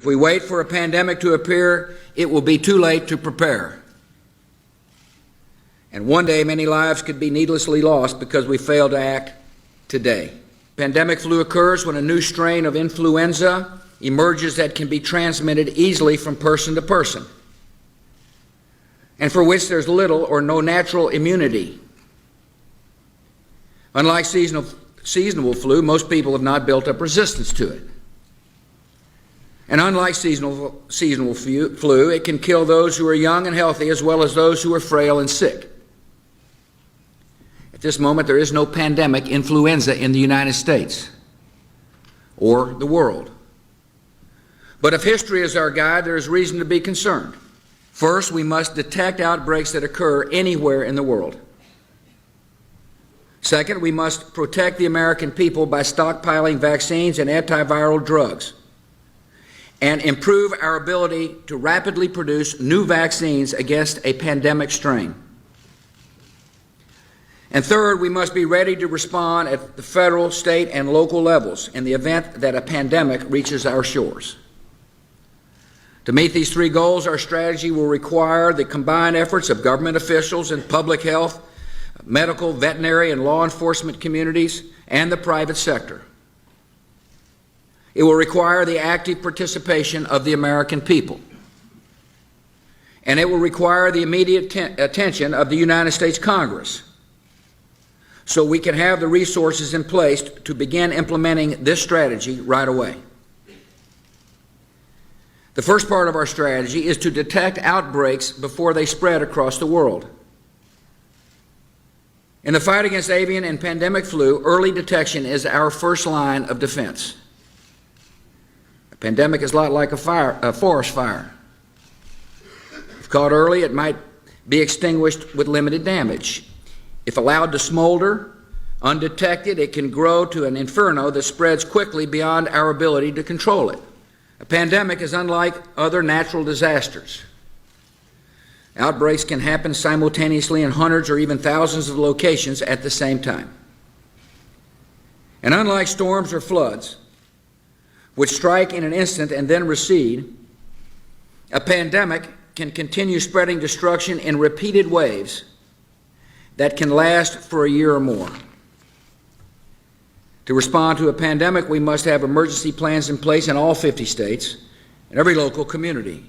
If we wait for a pandemic to appear, it will be too late to prepare. And one day, many lives could be needlessly lost because we fail to act today. Pandemic flu occurs when a new strain of influenza emerges that can be transmitted easily from person to person, and for which there's little or no natural immunity. Unlike seasonal flu, most people have not built up resistance to it. And unlike seasonal flu, it can kill those who are young and healthy as well as those who are frail and sick. At this moment, there is no pandemic influenza in the United States or the world. But if history is our guide, there is reason to be concerned. First, we must detect outbreaks that occur anywhere in the world. Second, we must protect the American people by stockpiling vaccines and antiviral drugs, and improve our ability to rapidly produce new vaccines against a pandemic strain. And third, we must be ready to respond at the federal, state, and local levels in the event that a pandemic reaches our shores. To meet these three goals, our strategy will require the combined efforts of government officials and public health, medical, veterinary, and law enforcement communities, and the private sector. It will require the active participation of the American people. And it will require the immediate attention of the United States Congress, so we can have the resources in place to begin implementing this strategy right away. The first part of our strategy is to detect outbreaks before they spread across the world. In the fight against avian and pandemic flu, early detection is our first line of defense. A pandemic is a lot like a forest fire. If caught early, it might be extinguished with limited damage. If allowed to smolder, undetected, it can grow to an inferno that spreads quickly beyond our ability to control it. A pandemic is unlike other natural disasters. Outbreaks can happen simultaneously in hundreds or even thousands of locations at the same time. And unlike storms or floods, which strike in an instant and then recede, a pandemic can continue spreading destruction in repeated waves that can last for a year or more. To respond to a pandemic, we must have emergency plans in place in all 50 states and every local community.